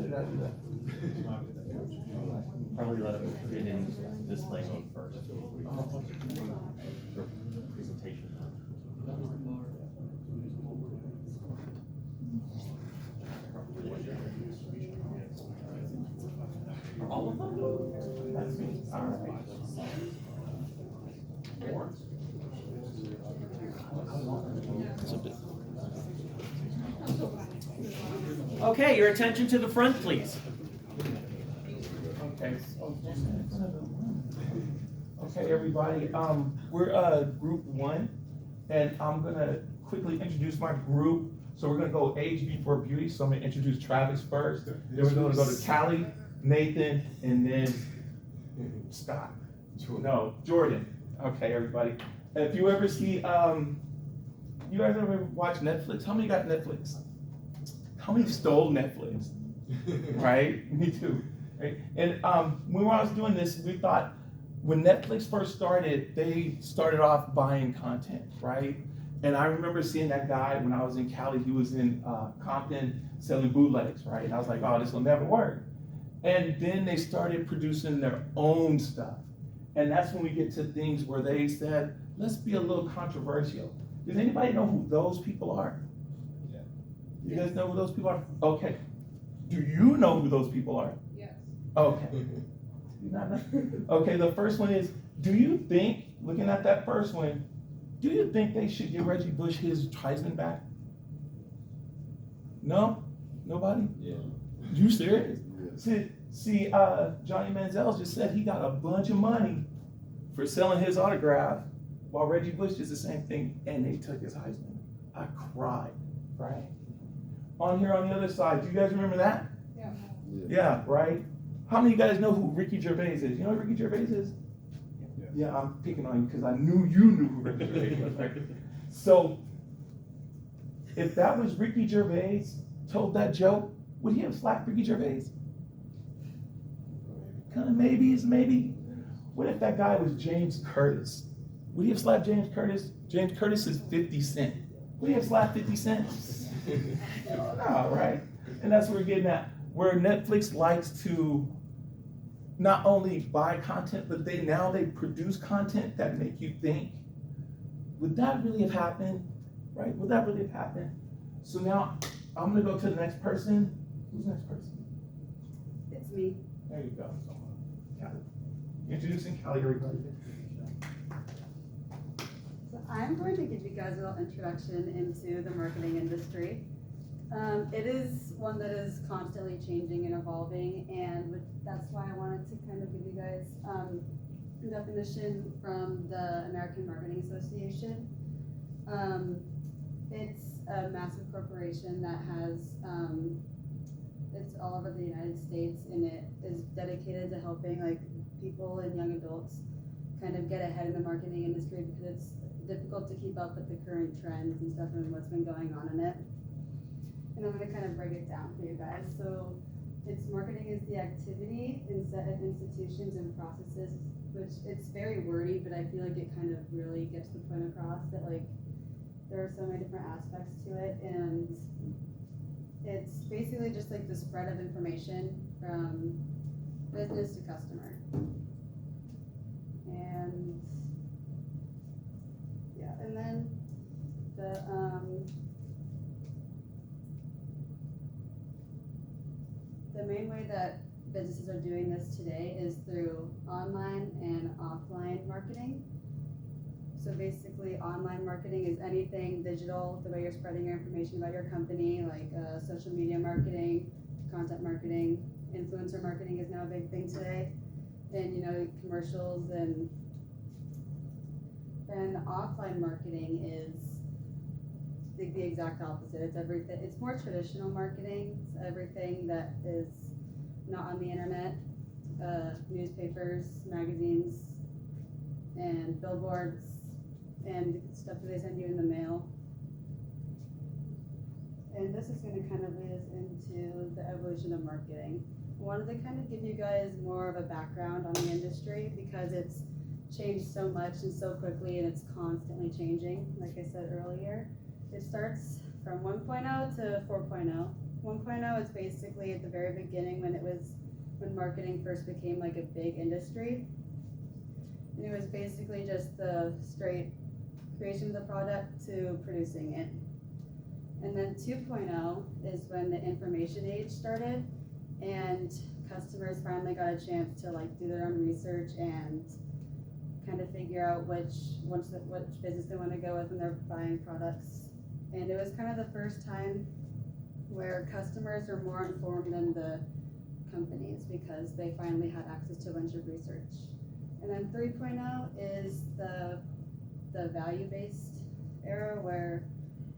did I do that? Probably let it fit in display mode first. For presentation. All of them? That's me. All right. Okay, your attention to the front, please. Okay. Okay, everybody. We're group 1, and I'm gonna quickly introduce my group. So we're gonna go age before beauty. So I'm gonna introduce Travis first. Then we're gonna go to Calee, Nathan, and then Scott. No, Jordan. Okay, everybody. If you ever see, you guys ever watch Netflix? How many got Netflix? How many stole Netflix? Right? Me too. Right? And when I was doing this, we thought when Netflix first started, they started off buying content, right? And I remember seeing that guy when I was in Cali. He was in Compton selling bootlegs, right? And I was like, oh, this will never work. And then they started producing their own stuff. And that's when we get to things where they said, let's be a little controversial. Does anybody know who those people are? Yeah. You guys know who those people are? Okay. Do you know who those people are? Yes. Okay. You not know? Okay, the first one is, do you think, looking at that first one, do you think they should give Reggie Bush his Heisman back? No? Nobody? Yeah. You serious? Yeah. See, Johnny Manziel just said he got a bunch of money for selling his autograph, while Reggie Bush did the same thing, and they took his Heisman. I cried, right? On here on the other side, do you guys remember that? Yeah. Yeah, right? How many of you guys know who Ricky Gervais is? You know who Ricky Gervais is? Yeah, I'm picking on you because I knew you knew who Ricky Gervais was, right? So, if that was Ricky Gervais told that joke, would he have slapped Ricky Gervais? Kind of maybe. What if that guy was James Curtis? Would he have slapped James Curtis? James Curtis is 50 Cent. Would he have slapped 50 Cent? No, right? And that's what we're getting at. Where Netflix likes to not only buy content, but they produce content that make you think, would that really have happened? Right? Would that really have happened? So now I'm gonna go to the next person. Who's the next person? It's me. There you go. Calee. Introducing Calee, everybody. So I'm going to give you guys a little introduction into the marketing industry. It is one that is constantly changing and evolving, and that's why I wanted to kind of give you guys a definition from the American Marketing Association. It's a massive corporation that has, it's all over the United States, and it is dedicated to helping like people and young adults kind of get ahead in the marketing industry, because it's difficult to keep up with the current trends and stuff and what's been going on in it. And I'm going to kind of break it down for you guys. So it's marketing is the activity instead of institutions and processes, which it's very wordy, but I feel like it kind of really gets the point across that like there are so many different aspects to it, and it's basically just like the spread of information from business to customer. And yeah, and then the main way that businesses are doing this today is through online and offline marketing. So basically, online marketing is anything digital, the way you're spreading your information about your company, like social media marketing, content marketing, influencer marketing is now a big thing today, and commercials and offline marketing is the exact opposite. It's everything. It's more traditional marketing. It's everything that is not on the internet, newspapers, magazines, and billboards, and stuff that they send you in the mail. And this is going to kind of lead us into the evolution of marketing. I wanted to kind of give you guys more of a background on the industry because it's changed so much and so quickly, and it's constantly changing. Like I said earlier, it starts from 1.0 to 4.0. 1.0 1.0 is basically at the very beginning when marketing first became like a big industry. And it was basically just the straight creation of the product to producing it. And then 2.0 is when the information age started and customers finally got a chance to like do their own research and kind of figure out which business they want to go with when they're buying products. And it was kind of the first time where customers are more informed than the companies because they finally had access to a bunch of research. And then 3.0 is the value-based era where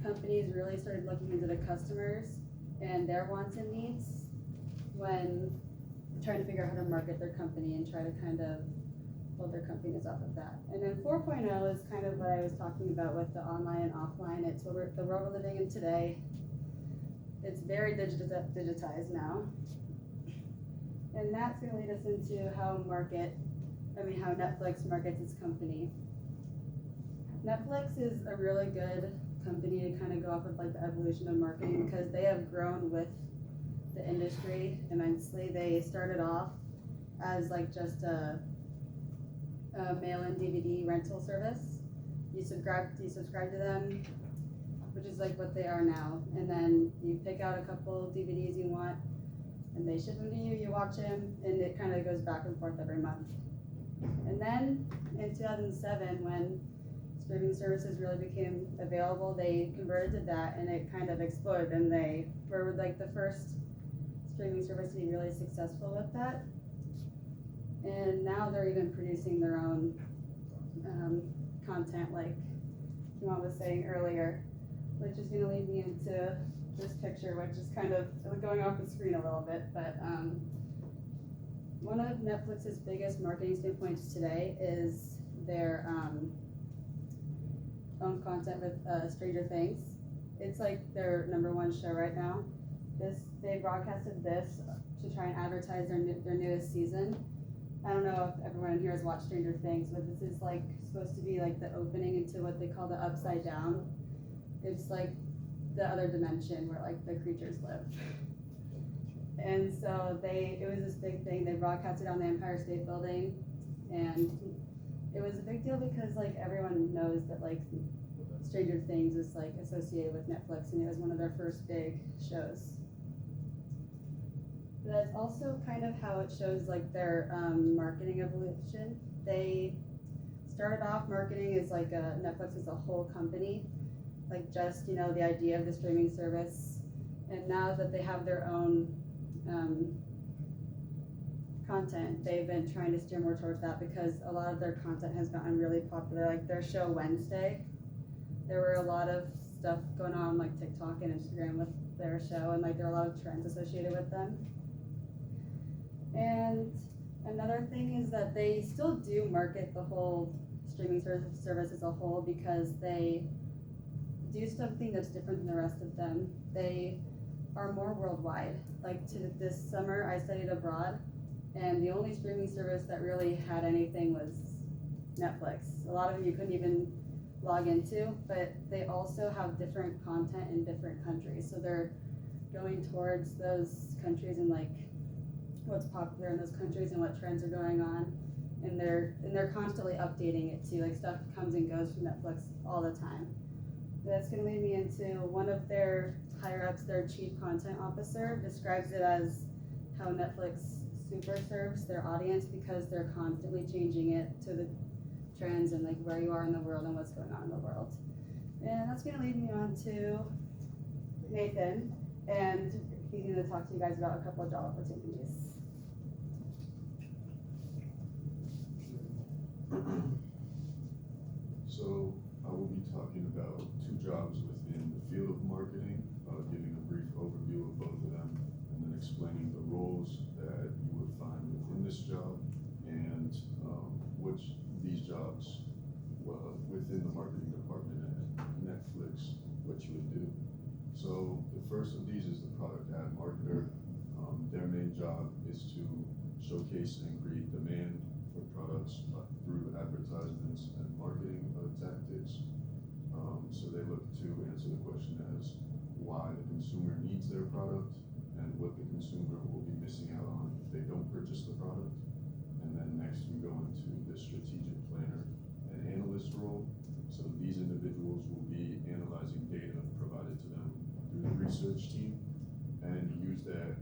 companies really started looking into the customers and their wants and needs when trying to figure out how to market their company and try to kind of build their companies off of that. And then 4.0 is kind of what I was talking about with the online and offline. It's the world we're living in today. It's very digitized now. And that's going to lead us into how Netflix markets its company. Netflix is a really good company to kind of go off of like the evolution of marketing because they have grown with the industry immensely. They started off as like just a mail-in DVD rental service. You subscribe to them, which is like what they are now, and then you pick out a couple DVDs you want and they ship them to you, you watch them, and it kind of goes back and forth every month. And then in 2007 when streaming services really became available, they converted to that and it kind of exploded, and they were like the first streaming service to be really successful with that. And now they're even producing their own content, like Kewon was saying earlier, which is going to lead me into this picture, which is kind of going off the screen a little bit. But one of Netflix's biggest marketing standpoints today is their own content with Stranger Things. It's like their #1 show right now. They broadcasted this to try and advertise their newest season. I don't know if everyone in here has watched Stranger Things, but this is like supposed to be like the opening into what they call the upside down. It's like the other dimension where like the creatures live. And so it was this big thing. They broadcasted on the Empire State Building, and it was a big deal because like everyone knows that like Stranger Things is like associated with Netflix, and it was one of their first big shows. But that's also kind of how it shows like their marketing evolution. They started off marketing as like Netflix as a whole company, like just the idea of the streaming service. And now that they have their own content, they've been trying to steer more towards that because a lot of their content has gotten really popular. Like their show Wednesday, there were a lot of stuff going on like TikTok and Instagram with their show, and like there are a lot of trends associated with them. And another thing is that they still do market the whole streaming service as a whole because they do something that's different than the rest of them. They are more worldwide. Like this summer I studied abroad, and the only streaming service that really had anything was Netflix. A lot of them you couldn't even log into, but they also have different content in different countries. So they're going towards those countries and like what's popular in those countries and what trends are going on, and they're constantly updating it too. Like stuff comes and goes from Netflix all the time. That's going to lead me into one of their higher ups, their chief content officer, describes it as how Netflix super serves their audience because they're constantly changing it to the trends and like where you are in the world and what's going on in the world. And that's going to lead me on to Nathan, and he's going to talk to you guys about a couple of job opportunities. So I will be talking about 2 jobs within the field of marketing, giving a brief overview of both of them, and then explaining the roles that you would find within this job and which these jobs within the marketing department at Netflix, what you would do. So the first of these is the product ad marketer. Their main job is to showcase and create demand for products through advertisements and marketing tactics. So they look to answer the question as why the consumer needs their product next we go into the strategic planner and analyst role. So these individuals will be analyzing data provided to them through the research team and use that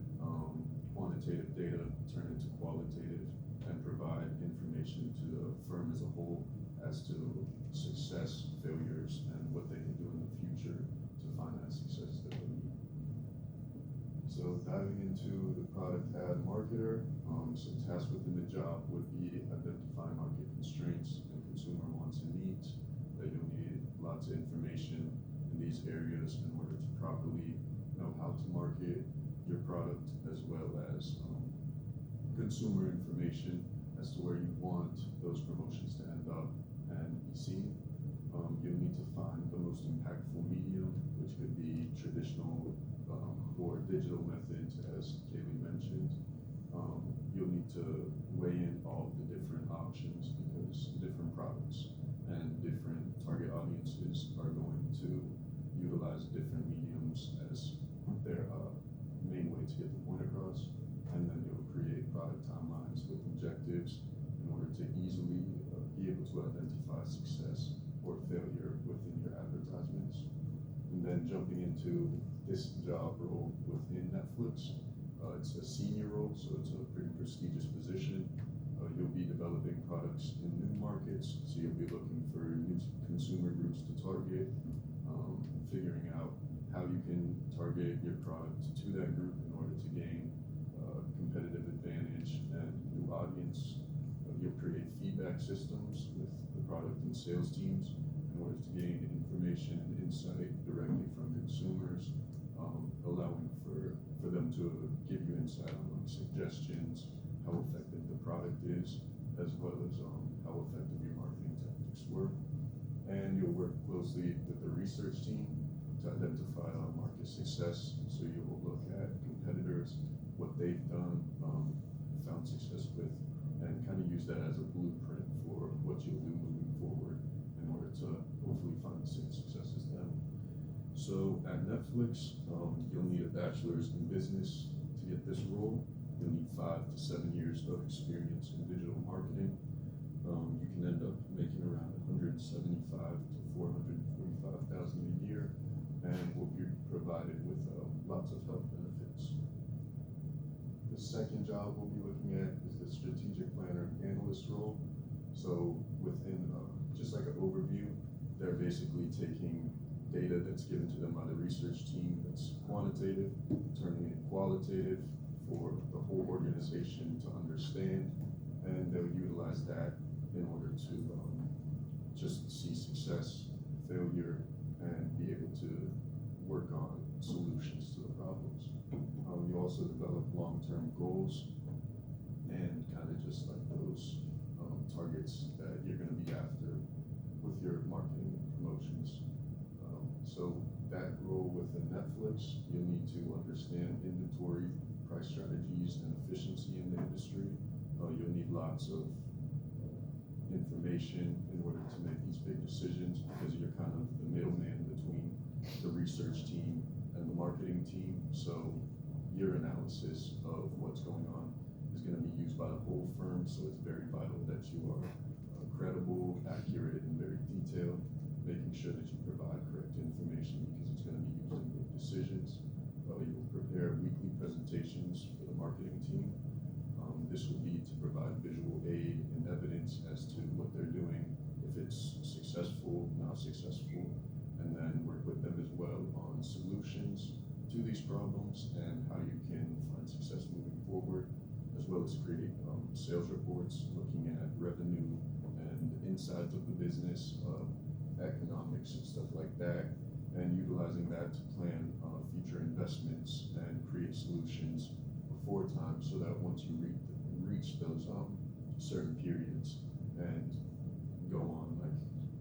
quantitative data, turn it to qualitative, and provide information to the firm as a whole as to success, failures, and what they can do in the future to find that success that they need. So diving into the product ad marketer, some tasks within the job would be identifying market constraints and consumer wants and needs. That you'll need lots of information in these areas in order to properly know how to market your product, as well as consumer information as to where you want those promotions to end up and be seen. You'll need to find the most impactful medium, which could be traditional or digital methods, as Calee mentioned. You'll need to weigh in all the different options, because different products and different target audiences are going to utilize different mediums as their main way to get the point across. And then you'll create product timelines with objectives in order to easily be able to identify success or failure within your advertisements. And then jumping into this job role within Netflix, it's a senior role, so it's a pretty prestigious position. You'll be developing products in new markets, so you'll be looking for new consumer groups to target, figuring out how you can target your product to that group in order to gain competitive advantage and new audience. You'll create feedback systems with the product and sales teams in order to gain information and insight directly from consumers, allowing for them to give you insight on like suggestions, how effective the product is, as well as how effective your marketing tactics were. And you'll work closely with the research team to identify market success. So you will look at competitors, what they've done, found success with, and kind of use that as a blueprint for what you'll do moving forward in order to hopefully find the same success as them. So at Netflix, you'll need a bachelor's in business to get this role. You'll need 5 to 7 years of experience in digital marketing. You can end up making around $175,000 to $445,000 a year, and will be provided with lots of health benefits. The second job we'll be looking at is the strategic planner and analyst role. So within just like an overview, they're basically taking data that's given to them by the research team that's quantitative, turning it qualitative for the whole organization to understand, and they'll utilize that in order to just see success, failure, and be able to work on solutions to the problems. You also develop long-term goals and kind of just like those targets that you're going to be after with your marketing and promotions. So that role within Netflix, you'll need to understand inventory, price strategies, and efficiency in the industry. You'll need lots of information in order to make these big decisions, because you're kind of the middleman between the research team and the marketing team. So your analysis of what's going on is going to be used by the whole firm. So it's very vital that you are credible, accurate, and very detailed, making sure that you provide correct information, because it's going to be used in good decisions. You will prepare weekly presentations for the marketing team. This will be to provide visual aid and evidence as to what they're doing, if it's successful, not successful, and then work with them as well on solutions to these problems and how you can find success moving forward, as well as create sales reports looking at revenue and insides of the business, economics and stuff like that, and utilizing that to plan future investments and create solutions before time, so that once you reach those certain periods and go on like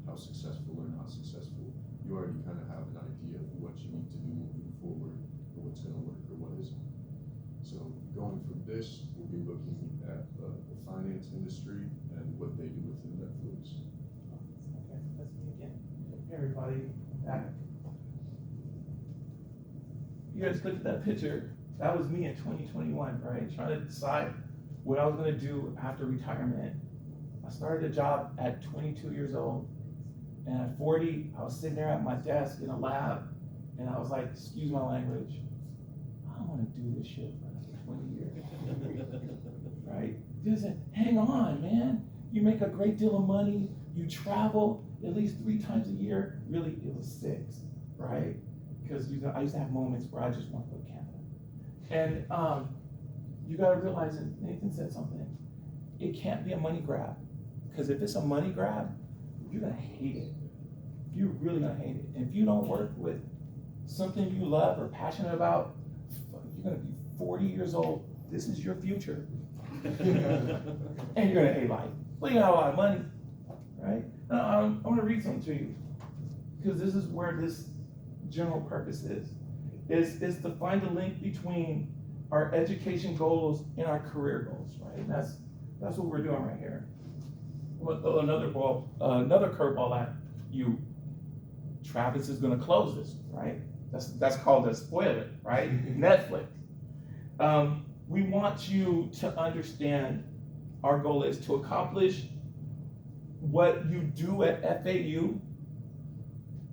how successful or not successful, you already kind of have an idea of what you need to do moving forward, or what's going to work or what isn't. So going from this, we'll be looking at the finance industry and what they do within Netflix. Okay, that's me again. Hey, everybody, back. You guys look at that picture. That was me in 2021, right? Trying to decide what I was gonna do after retirement. I started a job at 22 years old, and at 40, I was sitting there at my desk in a lab, and I was like, excuse my language, I don't wanna do this shit for another 20 years, right? Just hang on, man. You make a great deal of money, you travel at least 3 times a year. Really, it was 6, right? Because I used to have moments where I just want to go to Canada. And you gotta realize, and Nathan said something, it can't be a money grab. Because if it's a money grab, you're gonna hate it. You're really gonna hate it. And if you don't work with something you love or passionate about, you're gonna be 40 years old. This is your future. And you're gonna hate life. Well, you got a lot of money, right? Now, I'm gonna read something to you, because this is where this general purpose is to find the link between our education goals and our career goals, right? And that's what we're doing right here. We'll throw another curveball at you. Travis is gonna close this, right? That's called a spoiler, right? Netflix. We want you to understand our goal is to accomplish what you do at FAU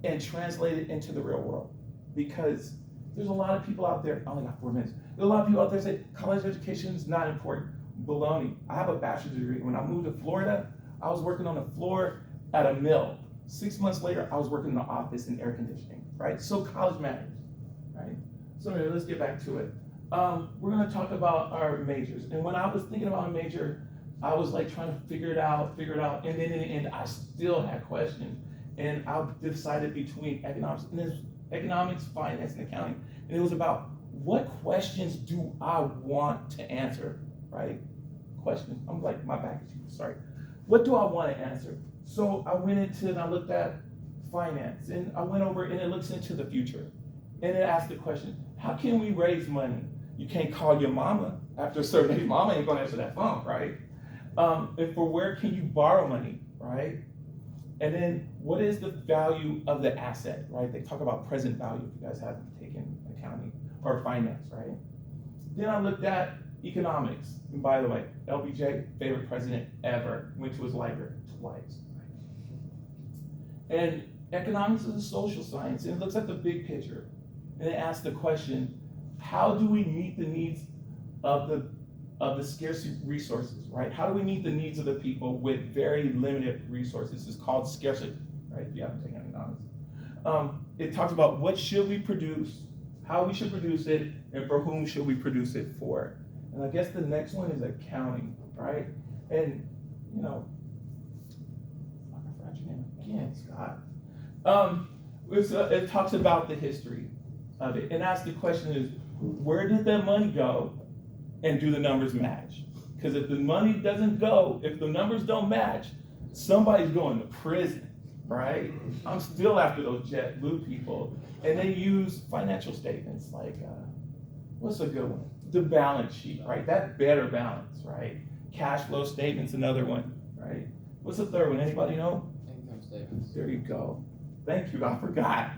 and translate it into the real world. Because there's a lot of people out there, I only got 4 minutes. There's a lot of people out there say college education is not important. Baloney. I have a bachelor's degree. When I moved to Florida, I was working on the floor at a mill. 6 months later, I was working in the office in air conditioning, right? So college matters, right? So anyway, let's get back to it. We're gonna talk about our majors. And when I was thinking about a major, I was like trying to figure it out. And then in the end, I still had questions. And I decided between economics, finance, and accounting. And it was about what questions do I want to answer, right? Questions. I'm like, my back is huge, sorry. What do I want to answer? So I went into and I looked at finance, and I went over and it looks into the future. And it asked the question, how can we raise money? You can't call your mama after a certain age. Mama ain't gonna answer that phone, right? And for where can you borrow money, right? And then what is the value of the asset, right? They talk about present value if you guys haven't taken accounting or finance, right? Then I looked at economics. And by the way, LBJ, favorite president ever, went to his library twice. Right? And economics is a social science, and it looks at the big picture. And it asks the question, how do we meet the needs of the scarce resources, right? How do we meet the needs of the people with very limited resources? It's called scarcity, right? If you haven't taken economics. It talks about what should we produce, how we should produce it, and for whom should we produce it for. And I guess the next one is accounting, right? And, you know, I forgot your name again, Scott. It talks about the history of it and asks the question is, where did that money go? And do the numbers match? Because if the money doesn't go, if the numbers don't match, somebody's going to prison, right? I'm still after those JetBlue people. And they use financial statements like, what's a good one? The balance sheet, right? That better balance, right? Cash flow statement's another one, right? What's the third one? Anybody know? Income statements. There you go. Thank you, I forgot.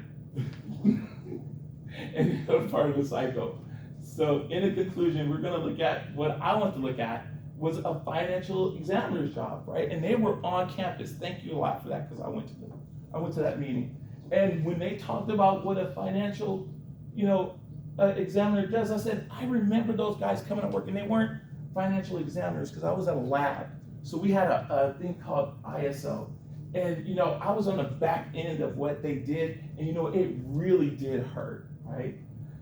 And that was part of the cycle. So in a conclusion, we're gonna look at what I want to look at was a financial examiner's job, right? And they were on campus. Thank you a lot for that, because I went to that meeting. And when they talked about what a financial, examiner does, I said, I remember those guys coming to work, and they weren't financial examiners, because I was at a lab. So we had a thing called ISO. And I was on the back end of what they did, and it really did hurt, right?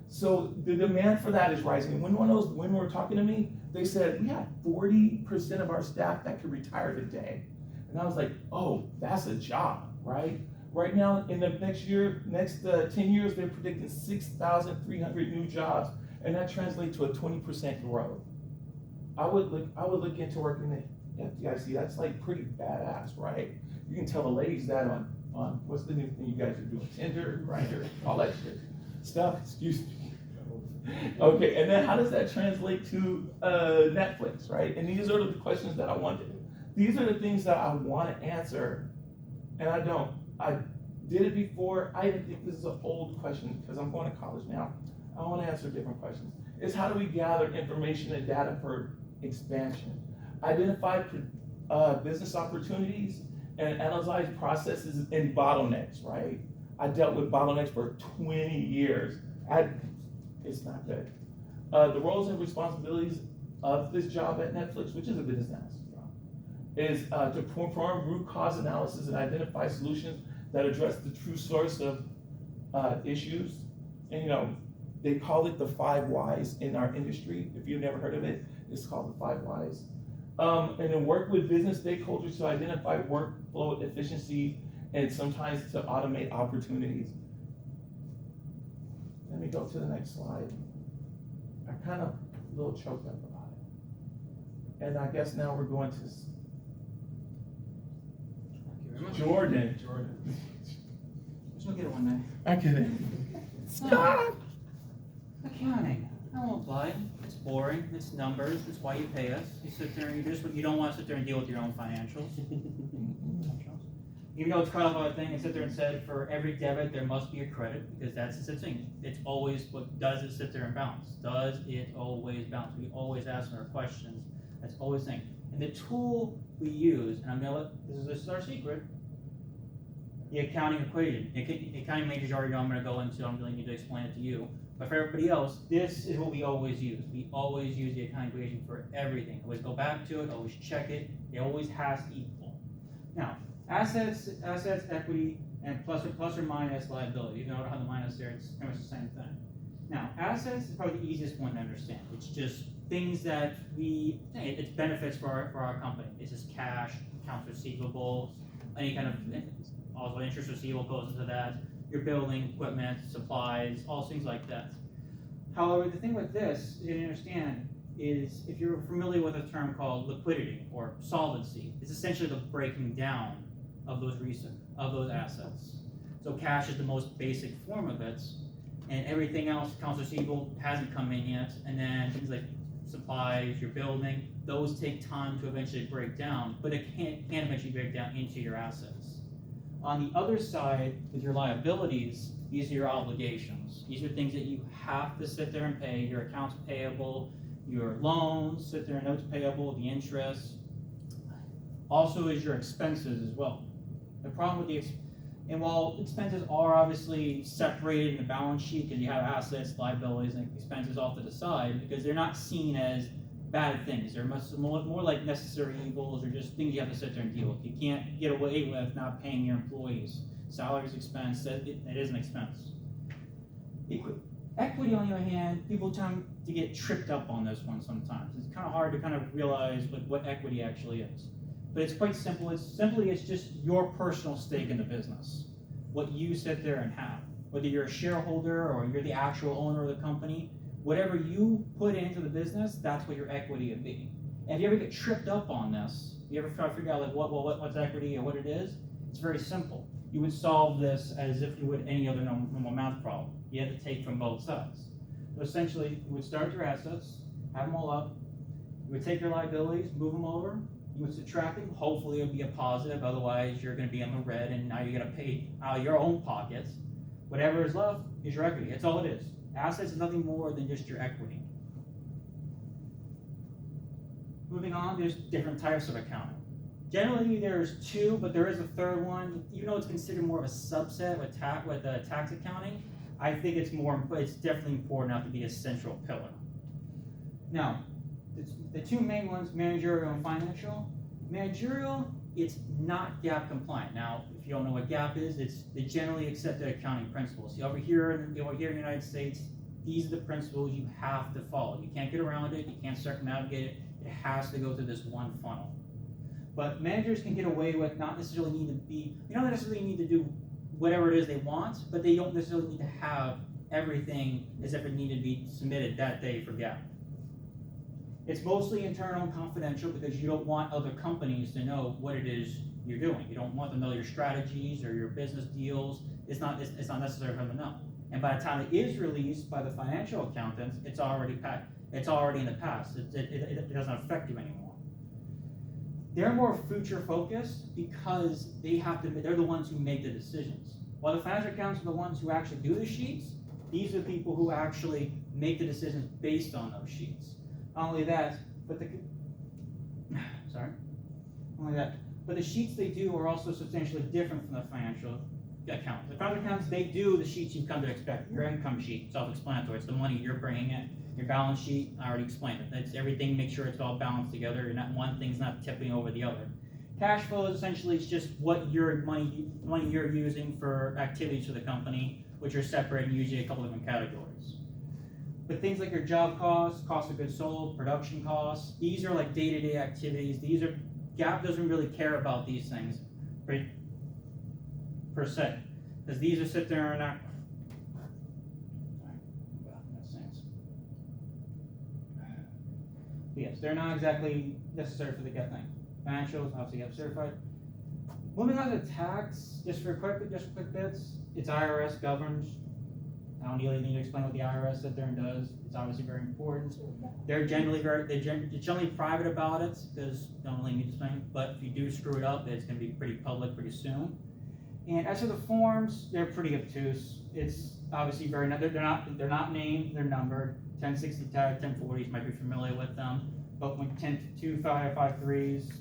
So the demand for that is rising. And when one of those women were talking to me, they said, we have 40% of our staff that could retire today. And I was like, oh, that's a job, right? Right now, in the next 10 years, they're predicting 6,300 new jobs, and that translates to a 20% growth. I would look into working at FDIC. That's like pretty badass, right? You can tell the ladies that on what's the new thing you guys are doing, Tinder, Grindr, all that shit stuff. Excuse me. Okay, and then how does that translate to Netflix, right? And these are the questions that I wanted. These are the things that I want to answer, and I don't. I did it before. I even think this is an old question because I'm going to college now. I want to answer different questions. It's how do we gather information and data for expansion. Identify business opportunities and analyze processes and bottlenecks, right? I dealt with bottlenecks for 20 years. It's not good. The roles and responsibilities of this job at Netflix, which is a business analyst job, is to perform root cause analysis and identify solutions that address the true source of issues. And they call it the 5 whys in our industry. If you've never heard of it, it's called the 5 whys. And then work with business stakeholders to identify workflow efficiencies and sometimes to automate opportunities. Let me go to the next slide. I kind of a little choked up about it. And I guess now we're going to Jordan. Just gonna get it one day. I get it. Stop! Accounting. I won't lie. It's boring. It's numbers. It's why you pay us. You sit there and you don't want to sit there and deal with your own financials. Even though it's kind of a thing, and sit there and said for every debit there must be a credit because that's the thing. It's always what does it sit there and bounce? Does it always bounce? We always ask our questions. That's always the thing. And the tool we use, and I'm gonna let this is our secret. The accounting equation. The accounting majors already know I'm going to go into. I don't really need to explain it to you. But for everybody else, this is what we always use. We always use the accounting equation for everything. Always go back to it. Always check it. It always has to equal. Now, assets, equity, and plus or minus liability. Even though I don't have the minus there, it's pretty much the same thing. Now, assets is probably the easiest one to understand. It's just things that it's benefits for our company. It's just cash, accounts receivable, any kind of. Also, interest receivable goes into that. Your building, equipment, supplies, all things like that. However, the thing with this, you understand, is if you're familiar with a term called liquidity or solvency, it's essentially the breaking down of those assets. So cash is the most basic form of it, and everything else, accounts receivable, hasn't come in yet, and then things like supplies, your building, those take time to eventually break down, but it can eventually break down into your assets. On the other side, with your liabilities, these are your obligations. These are things that you have to sit there and pay, your accounts payable, your loans, sit there and notes payable, the interest. Also is your expenses as well. The problem with and while expenses are obviously separated in the balance sheet because you have assets, liabilities, and expenses off to the side because they're not seen as bad things. They're more like necessary evils or just things you have to sit there and deal with. You can't get away with not paying your employees. Salaries expense, it is an expense. Equity, on the other hand, people tend to get tripped up on this one sometimes. It's kind of hard to kind of realize what equity actually is. But it's quite simple. It's just your personal stake in the business. What you sit there and have. Whether you're a shareholder or you're the actual owner of the company, whatever you put into the business, that's what your equity would be. And if you ever get tripped up on this, you ever try to figure out like what's equity or what it is, it's very simple. You would solve this as if you would any other normal math problem. You have to take from both sides. So essentially, you would start your assets, have them all up, you would take your liabilities, move them over, you would subtract them, hopefully it would be a positive, otherwise you're going to be in the red and now you're going to pay out of your own pockets. Whatever is left is your equity, that's all it is. Assets is nothing more than just your equity. Moving on, there's different types of accounting. Generally, there's 2, but there is a third one. Even though it's considered more of a subset with tax accounting, I think it's definitely important enough to be a central pillar. Now, the 2 main ones, managerial and financial. Managerial, it's not GAAP compliant. Now, if you don't know what GAAP is, it's the generally accepted accounting principles. Over here in the United States, these are the principles you have to follow. You can't get around it, you can't circumnavigate it, it has to go through this one funnel. But managers can get away with not necessarily you don't necessarily need to do whatever it is they want, but they don't necessarily need to have everything as if it needed to be submitted that day for GAAP. It's mostly internal and confidential because you don't want other companies to know what it is you're doing. You don't want them to know your strategies or your business deals. It's not necessary for them to know. And by the time it is released by the financial accountants, it's already in the past. It doesn't affect you anymore. They're more future focused because they're the ones who make the decisions. While the financial accountants are the ones who actually do the sheets, these are the people who actually make the decisions based on those sheets. Not only that, but sorry, not like that. But the sheets they do are also substantially different from the financial accounts. The financial accounts, they do the sheets you've come to expect. Your income sheet, self-explanatory. It's the money you're bringing in. Your balance sheet, I already explained it. That's everything. Make sure it's all balanced together. You're not one thing's not tipping over the other. Cash flow is essentially it's just what your money you're using for activities for the company, which are separated in usually a couple different categories. But things like your job costs, cost of goods sold, production costs, these are like day-to-day activities. These are GAAP doesn't really care about these things per se, because these are sit there and not. Yes, they're not exactly necessary for the GAAP thing. Financials, obviously GAAP certified. Moving on to tax, just for quick bits, it's IRS governs. I don't really need to explain what the IRS sits there and does. It's obviously very important. They're generally generally private about it because don't really need to explain. But if you do screw it up, it's going to be pretty public pretty soon. And as for the forms, they're pretty obtuse. It's obviously they're not named, they're numbered. 1060 tag, 1040s might be familiar with them. But when 102553s,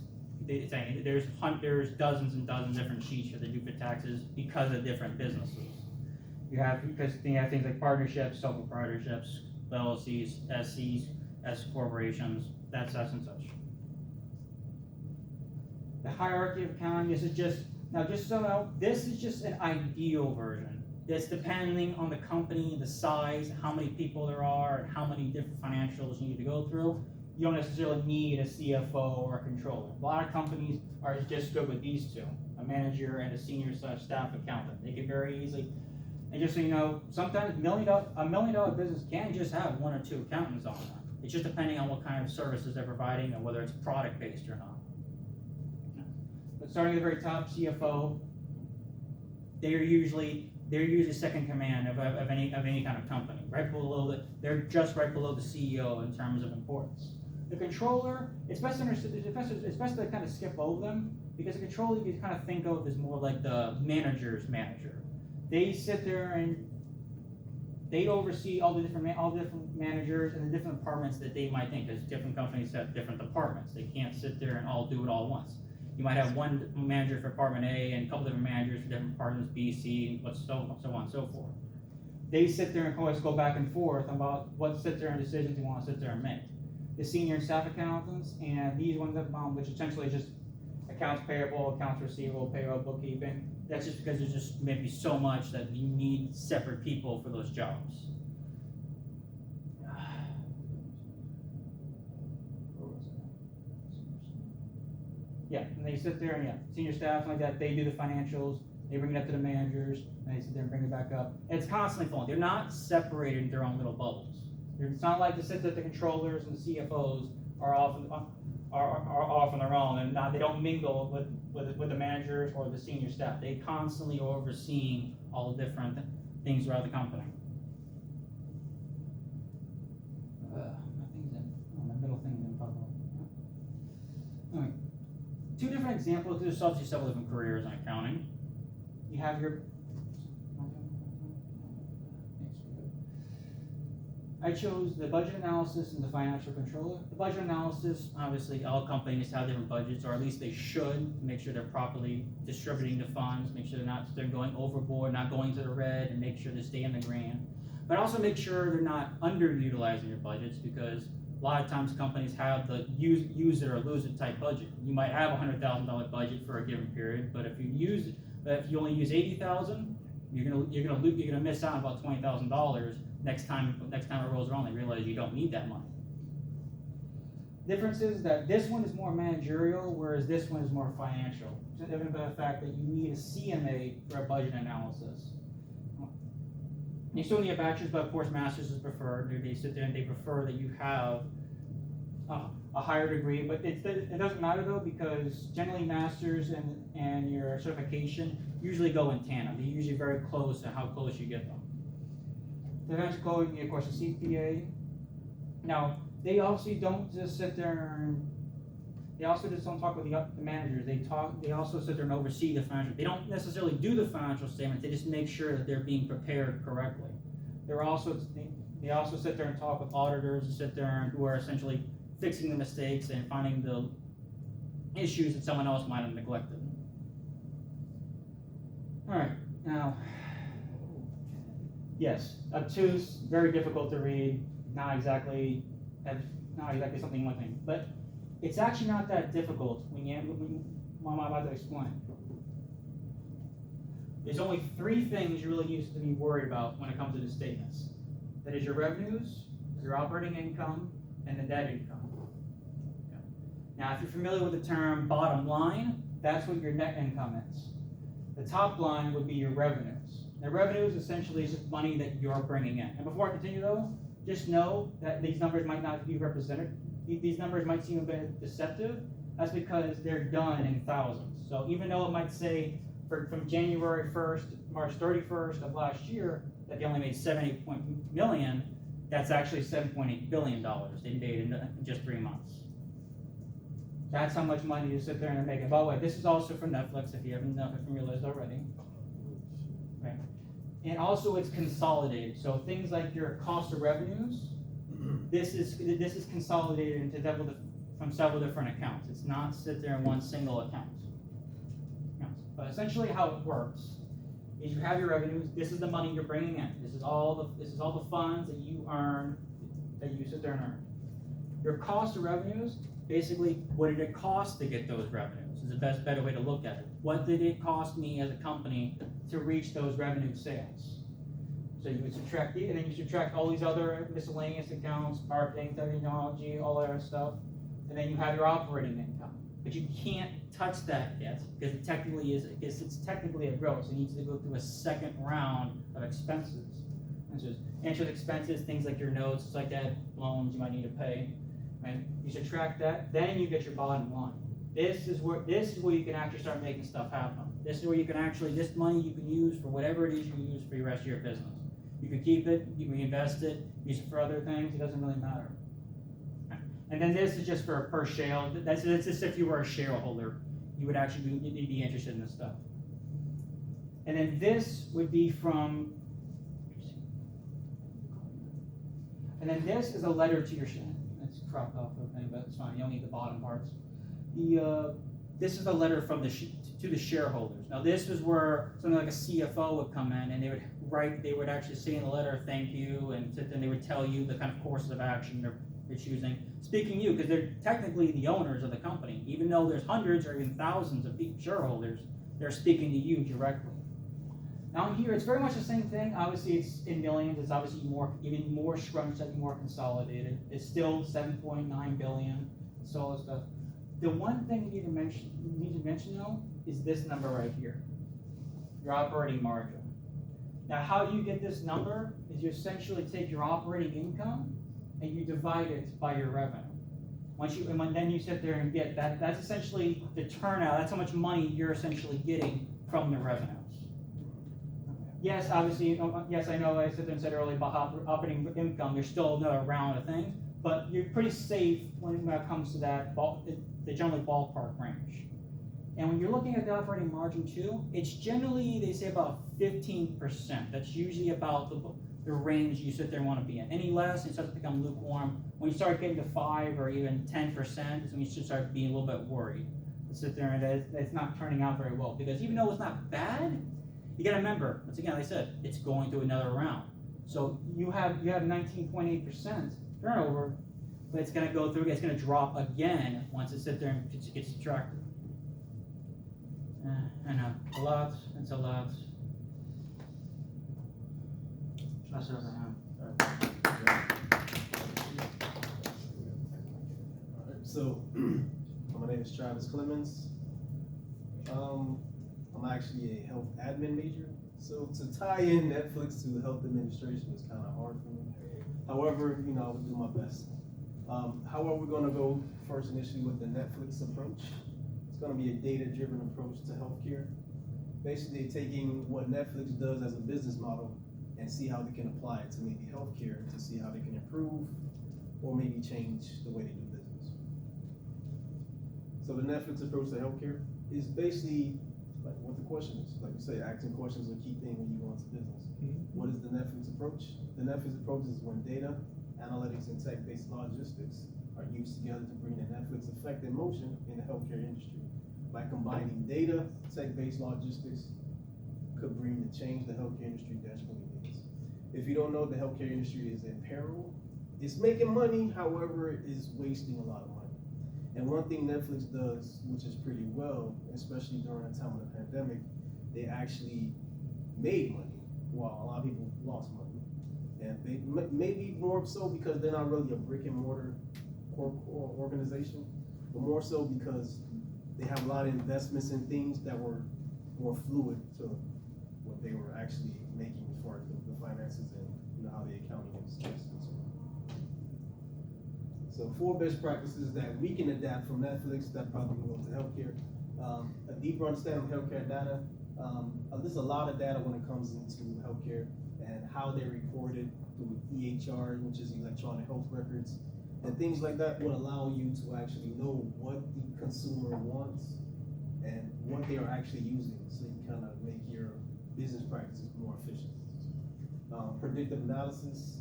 there's dozens and dozens of different sheets that they do for taxes because of different businesses. You have things like partnerships, sole proprietorships, LLCs, SCs, S corporations, that's such and such. The hierarchy of accounting, this is just so you know, this is just an ideal version. It's depending on the company, the size, how many people there are, and how many different financials you need to go through. You don't necessarily need a CFO or a controller. A lot of companies are just good with these two, a manager and a senior/staff accountant. They can very easily. And just so you know, sometimes a $1 million business can just have 1 or 2 accountants on that. It's just depending on what kind of services they're providing and whether it's product based or not. But starting at the very top, CFO, they're usually second command of any kind of company. They're just right below the CEO in terms of importance. The controller, it's best to kind of skip over them because the controller you can kind of think of as more like the manager's manager. They sit there and they oversee all the different managers and the different departments that they might think, because different companies have different departments. They can't sit there and all do it all at once. You might have one manager for department A and a couple different managers for different departments B, C, and so on and so forth. They sit there and always go back and forth about what sit there and decisions you want to sit there and make. The senior and staff accountants and these ones which essentially is just accounts payable, accounts receivable, payroll, bookkeeping. That's just because there's just maybe so much that you need separate people for those jobs. Yeah, and they sit there and senior staff like that, they do the financials, they bring it up to the managers, and they sit there and bring it back up. And it's constantly flowing. They're not separated in their own little bubbles. It's not like the controllers and the CFOs are off on their own and they don't mingle with the managers or the senior staff. They constantly are overseeing all the different things throughout the company. My middle thing didn't pop up. All right. 2 different examples. There's obviously several different careers in accounting. You have your. I chose the budget analysis and the financial controller. The budget analysis, obviously, all companies have different budgets, or at least they should, to make sure they're properly distributing the funds, make sure they're going overboard, not going to the red, and make sure they stay in the green. But also make sure they're not underutilizing your budgets, because a lot of times companies have the use it or lose it type budget. You might have a $100,000 budget for a given period, but if you only use $80,000, you're gonna miss out on about $20,000. Next time it rolls around, they realize you don't need that money. Difference is that this one is more managerial, whereas this one is more financial. It's evident by the fact that you need a CMA for a budget analysis. You still need a bachelor's, but of course master's is preferred. They sit there and they prefer that you have a higher degree, but it doesn't matter though, because generally masters and your certification usually go in tandem. They're usually very close to how close you get them. The financial code, of course, the CPA. Now, they also don't just sit there and they also just don't talk with the managers. They also sit there and oversee the financial. They don't necessarily do the financial statements. They just make sure that they're being prepared correctly. They also sit there and talk with auditors, who are essentially fixing the mistakes and finding the issues that someone else might have neglected. All right, now, yes, obtuse, very difficult to read, not exactly something you want to think, but it's actually not that difficult when I'm about to explain. There's only three things you really need to be worried about when it comes to the statements. That is your revenues, your operating income, and the net income. Okay. Now, if you're familiar with the term bottom line, that's what your net income is. The top line would be your revenues. Now, revenues essentially is just money that you're bringing in. And before I continue though, just know that these numbers might not be represented. These numbers might seem a bit deceptive. That's because they're done in thousands. So even though it might say from January 1st to March 31st of last year that they only made $78 million, that's actually $7.8 billion they made in just 3 months. That's how much money you sit there and make it. By the way, this is also from Netflix if you haven't realized already. Okay. And also it's consolidated. So things like your cost of revenues, this is consolidated into from several different accounts. It's not sit there in one single account. But essentially how it works is you have your revenues. This is the money you're bringing in. This is all the funds that you earn, that you sit there and earn. Your cost of revenues, basically, what did it cost to get those revenues? Is the better way to look at it. What did it cost me as a company to reach those revenue sales? So you would subtract and then you subtract all these other miscellaneous accounts, marketing, technology, all that other stuff, and then you have your operating income. But you can't touch that yet because it's technically a gross. It needs to go through a second round of expenses. And so interest expenses, things like your notes, like that, loans you might need to pay. Right? You subtract that, then you get your bottom line. This is where you can actually start making stuff happen. This is where you can this money you can use for whatever it is you use for the rest of your business. You can keep it, you can reinvest it, use it for other things. It doesn't really matter. And then this is just for a per share. That's just if you were a shareholder, you would actually be interested in this stuff. And then this would be from. And then this is a letter to your shareholder. It's cropped off, okay, but it's fine. You don't need the bottom parts. This is a letter from to the shareholders. Now this is where something like a CFO would come in and they would actually say in the letter, thank you, and then they would tell you the kind of courses of action they're choosing. Speaking to you, because they're technically the owners of the company. Even though there's hundreds or even thousands of shareholders, they're speaking to you directly. Now here, it's very much the same thing. Obviously, it's in millions. It's obviously even more scrunched up, more consolidated. It's still 7.9 billion. It's all this stuff. The one thing you need to mention though is this number right here, your operating margin. Now, how you get this number is you essentially take your operating income and you divide it by your revenue. Then you sit there and get that. That's essentially the turnout. That's how much money you're essentially getting from the revenues. Yes, obviously, yes, I know I sit there and said earlier about operating income. There's still another round of things, but you're pretty safe when it comes to that, the generally ballpark range. And when you're looking at the operating margin too, it's generally, they say about 15%. That's usually about the range you sit there and want to be in. Any less, it starts to become lukewarm. When you start getting to 5 or even 10%, is when you should start being a little bit worried. To sit there and it's not turning out very well. Because even though it's not bad, you gotta remember, once again, like I said, it's going to another round. So you have 19.8% turnover, but it's gonna go through, it's gonna drop again once it sits there and it gets subtracted. I know, it's a lot. Trust us, Alright, so my name is Travis Clemens. I'm actually a health admin major, so to tie in Netflix to health administration is kind of hard for me. However, I will do my best. However, we're going to go first initially with the Netflix approach. It's going to be a data-driven approach to healthcare. Basically taking what Netflix does as a business model and see how they can apply it to maybe healthcare to see how they can improve or maybe change the way they do business. So the Netflix approach to healthcare is basically like what the question is. Like you say, asking questions is a key thing when you go into business. What is the Netflix approach? The Netflix approach is when data, analytics, and tech-based logistics are used attributes together to bring the Netflix effect in motion in the healthcare industry. By combining data, tech-based logistics could bring the change the healthcare industry desperately needs. If you don't know, the healthcare industry is in peril. It's making money, however, it is wasting a lot of money. And one thing Netflix does, which is pretty well, especially during the time of the pandemic, they actually made money while a lot of people lost money. And they maybe more so because they're not really a brick and mortar organization, but more so because they have a lot of investments in things that were more fluid to what they were actually making as far as the finances and how the accounting is concerned. So 4 best practices that we can adapt from Netflix that probably can go to healthcare. A deeper understanding of healthcare data. There's a lot of data when it comes into healthcare and how they record it through EHR, which is electronic health records. And things like that would allow you to actually know what the consumer wants and what they are actually using, so you kind of make your business practices more efficient. Predictive analysis,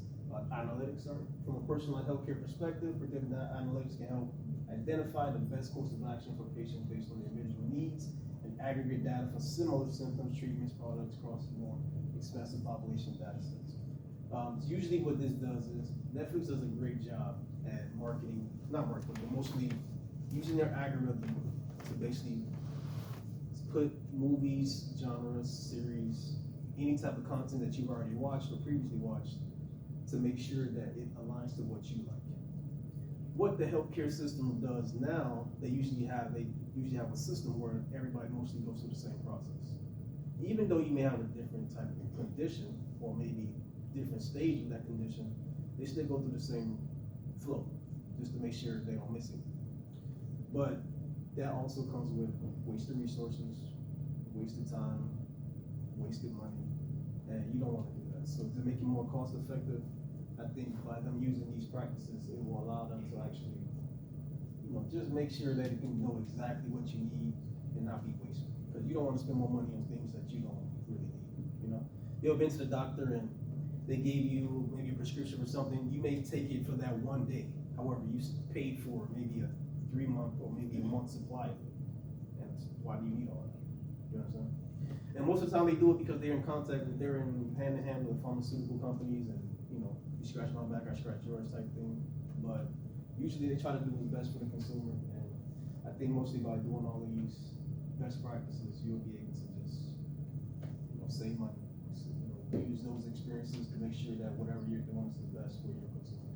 analytics, from a personalized healthcare perspective, predictive analytics can help identify the best course of action for patients based on their individual needs and aggregate data for similar symptoms, treatments, products across more expensive population data sets. Usually what this does is Netflix does a great job at not marketing, but mostly using their algorithm to basically put movies, genres, series, any type of content that you've already watched or previously watched to make sure that it aligns to what you like. What the healthcare system does now, they usually have a system where everybody mostly goes through the same process. Even though you may have a different type of condition or maybe different stage of that condition, they still go through the same flow just to make sure they don't miss it. But that also comes with wasted resources, wasted time, wasted money, and you don't want to do that. So to make it more cost effective, I think by them using these practices, it will allow them to actually, just make sure that you can know exactly what you need and not be wasted. Because you don't want to spend more money on things that you don't really need. You ever been to the doctor and they gave you maybe a prescription for something, you may take it for that one day. However, you paid for maybe a 3-month or maybe a month supply of it. And why do you need all that? You know what I'm saying? And most of the time they do it because they're in hand in hand with pharmaceutical companies and, you scratch my back, I scratch yours type thing. But usually they try to do what's best for the consumer. And I think mostly by doing all of these best practices, you'll be able to just, save money. Use those experiences to make sure that whatever you're doing is the best for your consumer.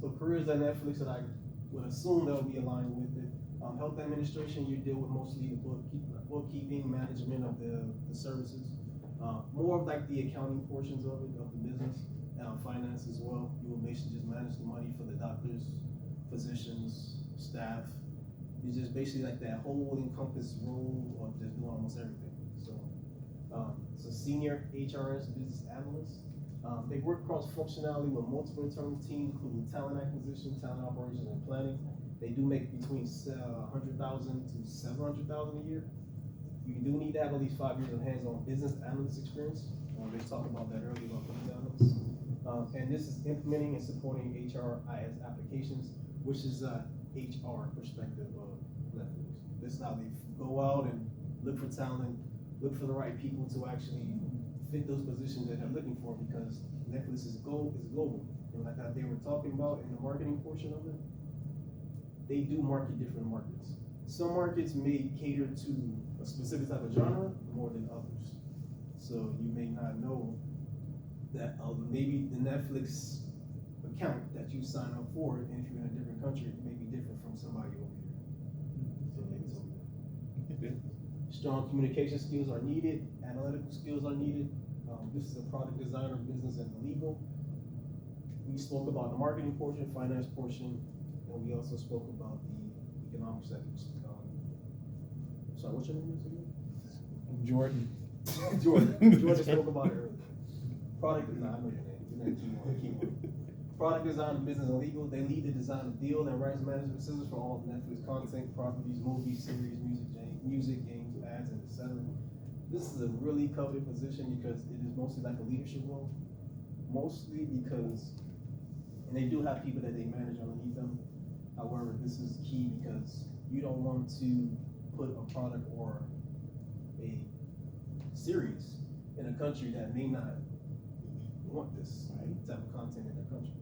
So careers at Netflix that I would assume that will be aligned with it. Health administration, you deal with mostly the bookkeeping, management of the services. More of like the accounting portions of it, of the business, finance as well. You will basically just manage the money for the doctors, physicians, staff. It's just basically like that whole encompass role of just doing almost everything. So senior HRS business analyst. They work cross-functionality with multiple internal teams, including talent acquisition, talent operations, and planning. They do make between $100,000 to $700,000 a year. You do need to have at least 5 years of hands-on business analyst experience. They talked about that earlier about business analysts. And this is implementing and supporting HRIS applications, which is a HR perspective of Netflix. This is how they go out and look for talent, look for the right people to actually fit those positions that they're looking for, because Netflix is global. And like they were talking about in the marketing portion of it, they do market different markets. Some markets may cater to a specific type of genre more than others. So you may not know that maybe the Netflix account that you sign up for, and if you're in a different country, it may be different from somebody over here. So maybe something. Strong communication skills are needed, analytical skills are needed. This is a product designer, business, and legal. We spoke about the marketing portion, finance portion, and we also spoke about the economic sectors. Sorry, what's your name again? Jordan. Jordan spoke about it earlier. Product design, I know your name. Your name Kewon. Product design, business, and legal. They lead the design of deal and rights management systems for all Netflix content, properties, movies, series, music, games, ads, and etc. This is a really coveted position because it is mostly like a leadership role. Mostly because And they do have people that they manage underneath them. However, this is key because you don't want to put a product or a series in a country that may not want this type of content in their country.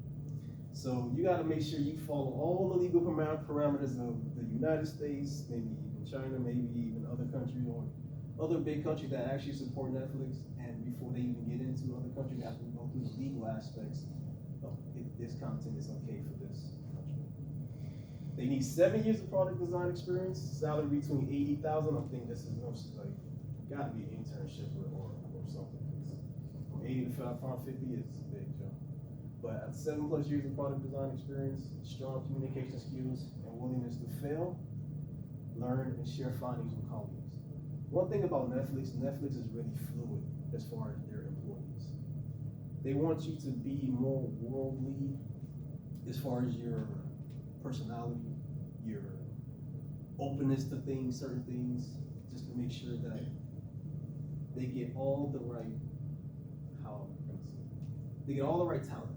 So you gotta make sure you follow all the legal parameters of the United States, maybe even China, maybe even other countries or other big countries that actually support Netflix. And before they even get into other countries, they have to go through the legal aspects of if this content is okay for this country. They need 7 years of product design experience, salary between 80,000. I think this is like gotta be an internship or something. From 80 to 550 is a big jump. But at 7+ years of product design experience, strong communication skills, and willingness to fail, learn, and share findings with colleagues. One thing about Netflix is really fluid as far as their employees. They want you to be more worldly as far as your personality, your openness to things, certain things, just to make sure that they get all the right, they get all the right talent,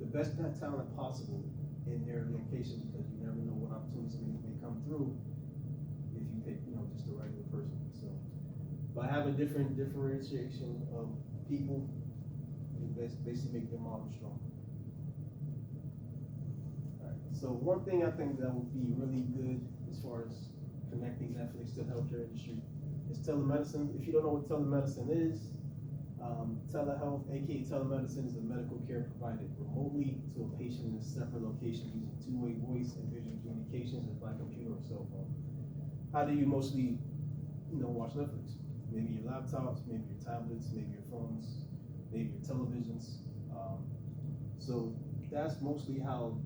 the best talent possible in their location, because you never know what opportunities may come through if you pick, just a regular person. So by having different differentiation of people, it basically make their model strong. All right. So one thing I think that would be really good as far as connecting Netflix to the healthcare industry is telemedicine. If you don't know what telemedicine is, telehealth, aka telemedicine, is a medical care provided remotely to a patient in a separate location using two-way voice and visual communications by computer or cell phone. How do you mostly, watch Netflix? Maybe your laptops, maybe your tablets, maybe your phones, maybe your televisions. So that's mostly how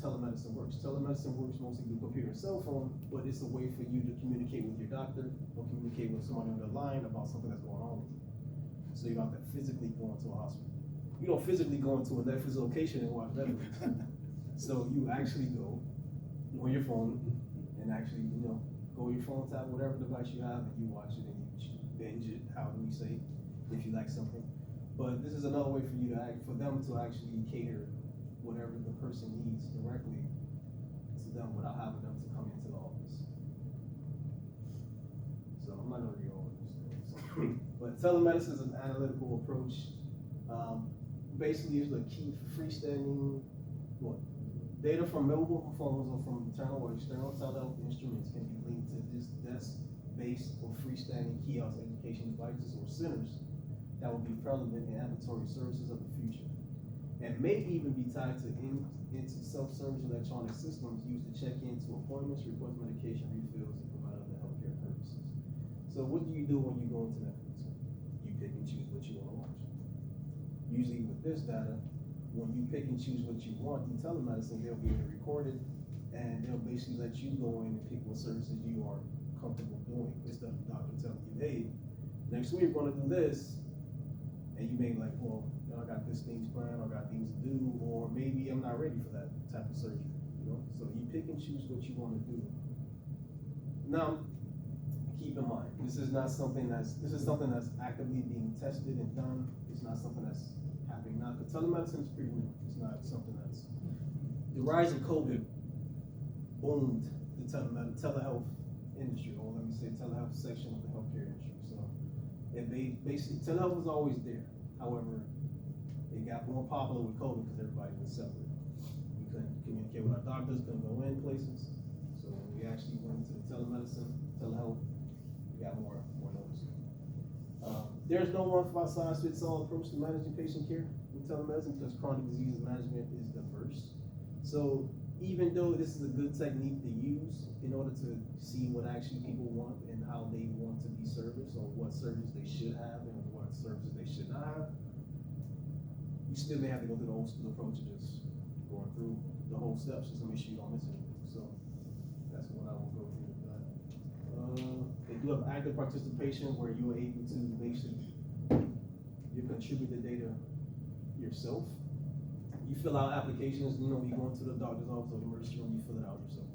telemedicine works. Telemedicine works mostly through computer and cell phone, but it's a way for you to communicate with your doctor or communicate with somebody on the line about something that's going on with you. So you don't have to physically go into a hospital. You don't physically go into a Netflix location and watch Netflix. So you actually go on your phone and actually, go on your phone, tap whatever device you have, and you watch it and you binge it, how do we say, if you like something. But this is another way for them to actually cater whatever the person needs directly to them without having them to come into the office. So I'm not gonna read all of this. But telemedicine is an analytical approach. Basically, it's a key freestanding data from mobile phones or from internal or external telehealth instruments can be linked to this desk-based or freestanding kiosk education devices or centers that will be relevant in ambulatory services of the future, and may even be tied into self-service electronic systems used to check into appointments, request medication refills, and provide other healthcare purposes. So what do you do when you go into Netflix? You pick and choose what you want to watch. Usually with this data, when you pick and choose what you want in telemedicine, they'll be able to record it, and they'll basically let you go in and pick what services you are comfortable doing instead of the doctor telling you, hey, next week we're going to do this, and you may be like, well, I got this things planned, I got things to do, or maybe I'm not ready for that type of surgery, So you pick and choose what you want to do. Now, keep in mind, this is something that's actively being tested and done. It's not something that's happening now. Because telemedicine is pretty new. It's not something that's. The rise of COVID boomed the telehealth industry, or let me say telehealth section of the healthcare industry. So basically telehealth was always there. However, it got more popular with COVID because everybody was separate. We couldn't communicate with our doctors, couldn't go in places. So when we actually went into the telehealth, we got more notice. There's no one-size-fits-all approach to managing patient care with telemedicine because chronic disease management is diverse. So even though this is a good technique to use in order to see what actually people want and how they want to be serviced, or what services they should have and what services they should not have, you still may have to go through the old school approach of just going through the whole steps just to make sure you don't miss anything. So that's what I will go through with that. They do have active participation where you are able to basically contribute the data yourself. You fill out applications, you go into the doctor's office or the emergency room, you fill it out yourself.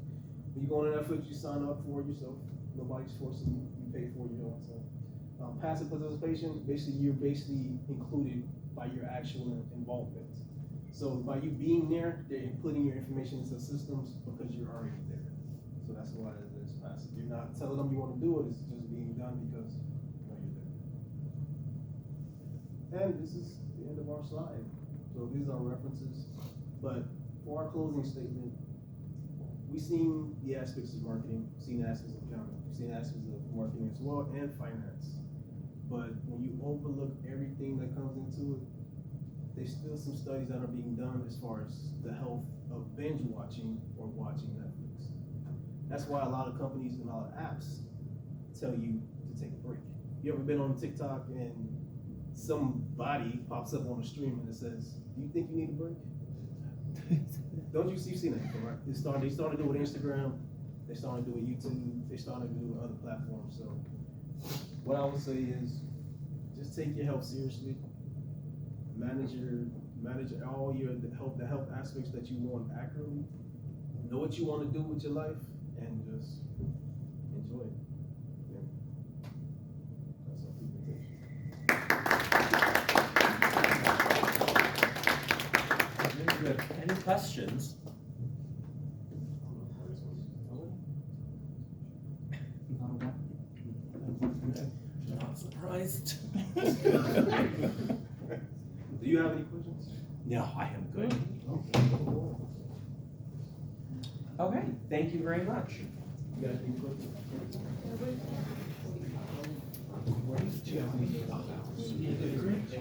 When you go on Netflix, you sign up for it yourself. Nobody's forcing you, you pay for it, you know. So passive participation, you're included by your actual involvement. So by you being there, they're putting your information into systems because you're already there. So that's why it's passive. You're not telling them you want to do it, it's just being done because you know you're there. And this is the end of our slide. So these are references. But for our closing statement, we've seen the aspects of marketing, seen the aspects of accounting, seen aspects of marketing as well, and finance. But when you overlook everything that comes into it, there's still some studies that are being done as far as the health of binge watching or watching Netflix. That's why a lot of companies and a lot of apps tell you to take a break. You ever been on TikTok and somebody pops up on the stream and it says, "Do you think you need a break?" Don't you see, you've seen that before, right? They started to do it with Instagram, they started to do it with YouTube, they started to do it with other platforms. So what I would say is just take your health seriously. Manage all the health aspects that you want accurately. Know what you want to do with your life and just enjoy it. Yeah. That's our presentation. Very good. Any questions? Not surprised. Do you have any questions? No, I am good. Okay, thank you very much. You guys any questions? You did great job.